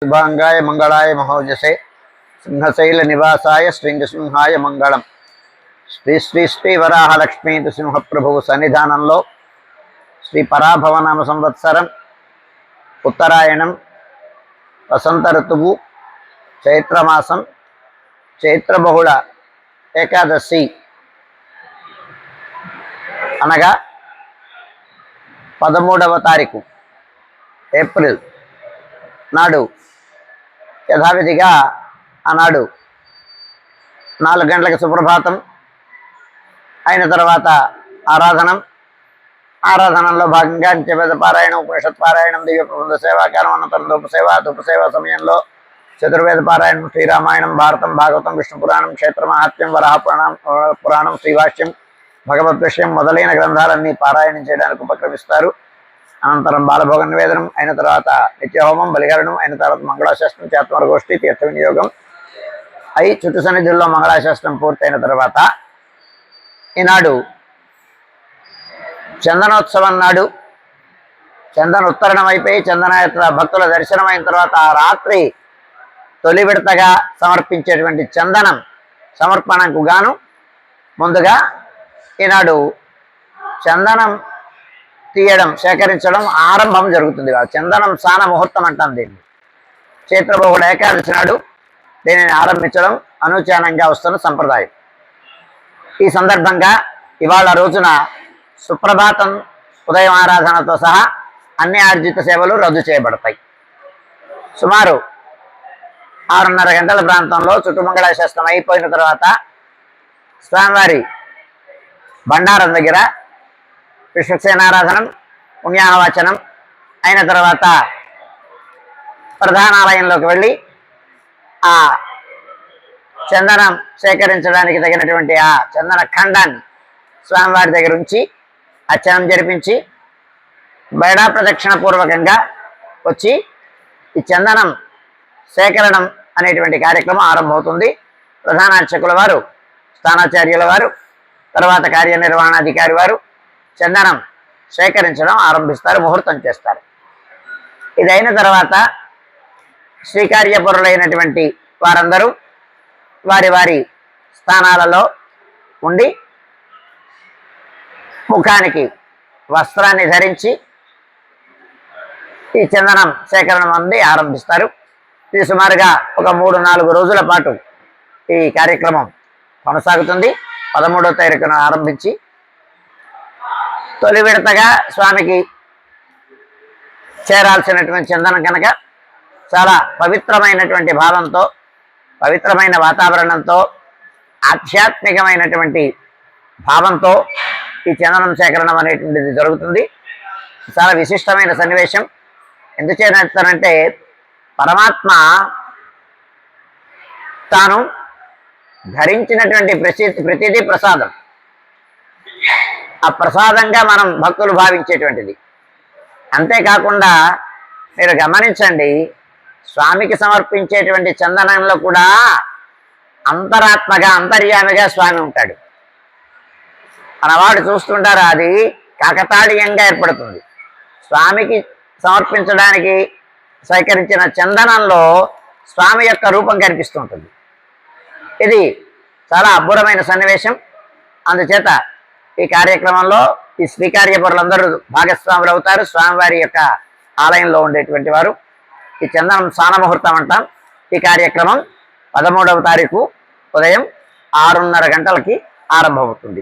शुभांगाय मंगलाय महोजसे सिंहशैल निवासाय श्रीनृसिंहाय मंगलम। श्री श्री श्री वराह लक्ष्मी नृसिंह प्रभु सन्निधाనంలో श्री पराभवनाम संवत्सरम उत्तरायणम वसंत ऋतुవు चैत्रमासम चैत्रबहुళ ఏకాదశి అనగా 13వ తారీఖు ఏప్రిల్ నాడు యథావిధిగా ఆనాడు 4 గంటలకు సుప్రభాతం అయిన తర్వాత ఆరాధనలో భాగంగా నిత్యవేద పారాయణం, ఉపనిషత్ పారాయణం, దివ్య ప్రబంధ సేవాకాలం, అనంతరం ధూపసేవ సమయంలో చతుర్వేద పారాయణం, శ్రీరామాయణం, భారతం, భాగవతం, విష్ణు పురాణం, క్షేత్ర మహాత్మ్యం, వరాహ పురాణం, శ్రీభాష్యం, భగవద్ విషయం మొదలైన గ్రంథాలన్నీ పారాయణం చేయడానికి ఉపక్రమిస్తారు. అనంతరం బాలభోగ నివేదనం అయిన తర్వాత నిత్యహోమం, బలిహరణం అయిన తర్వాత మంగళాశాస్త్రం, చేత్మర గోష్ఠి, తీర్థ వినియోగం అయి చుట్టు సన్నిధుల్లో మంగళాశాస్త్రం పూర్తయిన తర్వాత ఈనాడు చందనోత్సవం నాడు చందన ఉత్తరణం అయిపోయి చందనయాత్ర భక్తుల దర్శనం అయిన తర్వాత రాత్రి తొలి విడతగా సమర్పించేటువంటి చందనం సమర్పణకు గాను ముందుగా ఈనాడు చందనం తీయడం, సేకరించడం ఆరంభం జరుగుతుంది. చందనం స్నాన ముహూర్తం అంటాం దీన్ని. చైత్రబహుళ ఏకాదశి నాడు దీనిని ఆరంభించడం అనుచానంగా వస్తున్న సంప్రదాయం. ఈ సందర్భంగా ఇవాళ రోజున సుప్రభాతం, ఉదయం ఆరాధనతో సహా అన్ని ఆర్జిత సేవలు రద్దు చేయబడతాయి. సుమారు 6:30 గంటల ప్రాంతంలో చుట్టుమంగళాశాస్త్రం అయిపోయిన తర్వాత స్వామివారి బండారం దగ్గర విశ్వక్సేనారాధనం, పుణ్యాహవచనం అయిన తర్వాత ప్రధానాలయంలోకి వెళ్ళి ఆ చందనం సేకరించడానికి తగినటువంటి ఆ చందన ఖండాన్ని స్వామివారి దగ్గర ఉంచి అర్చనం జరిపించి బయడా ప్రదక్షిణ పూర్వకంగా వచ్చి ఈ చందనం సేకరణం అనేటువంటి కార్యక్రమం ఆరంభమవుతుంది. ప్రధాన అర్చకుల వారు, స్థానాచార్యుల వారు, తర్వాత కార్యనిర్వహణాధికారి వారు చందనం సేకరించడం ఆరంభిస్తారు, ముహూర్తం చేస్తారు. ఇదైన తర్వాత శ్రీకార్యపరులైనటువంటి వారందరూ వారి వారి స్థానాలలో ఉండి ముఖానికి వస్త్రాన్ని ధరించి ఈ చందనం సేకరణం అనేది ఆరంభిస్తారు. ఇది సుమారుగా ఒక 3-4 రోజుల పాటు ఈ కార్యక్రమం కొనసాగుతుంది. 13వ తారీఖున ఆరంభించి తొలి విడతగా స్వామికి చేరాల్సినటువంటి చందనం కనుక చాలా పవిత్రమైనటువంటి భావంతో, పవిత్రమైన వాతావరణంతో, ఆధ్యాత్మికమైనటువంటి భావంతో ఈ చందనం సేకరణం అనేటువంటిది జరుగుతుంది. చాలా విశిష్టమైన సన్నివేశం. ఎందుచేతంటే పరమాత్మ తాను ధరించినటువంటి ప్రతిదీ ప్రసాదం. ఆ ప్రసాదంగా మనం భక్తులు భావించేటువంటిది. అంతేకాకుండా మీరు గమనించండి, స్వామికి సమర్పించేటువంటి చందనంలో కూడా అంతరాత్మగా, అంతర్యామిగా స్వామి ఉంటాడు. మనవాడు చూస్తుంటారు, అది కాకతాళీయంగా ఏర్పడుతుంది. స్వామికి సమర్పించడానికి సేకరించిన చందనంలో స్వామి యొక్క రూపం కనిపిస్తుంటుంది. ఇది చాలా అద్భుతమైన సన్నివేశం. అందుచేత ఈ కార్యక్రమంలో ఈ శ్రీకార్యపరులందరూ భాగస్వాములు అవుతారు. స్వామివారి యొక్క ఆలయంలో ఉండేటువంటి వారు ఈ చందనం స్నాన ముహూర్తం అంటాం. ఈ కార్యక్రమం 13వ తారీఖు ఉదయం 6:30 గంటలకి ఆరంభమవుతుంది.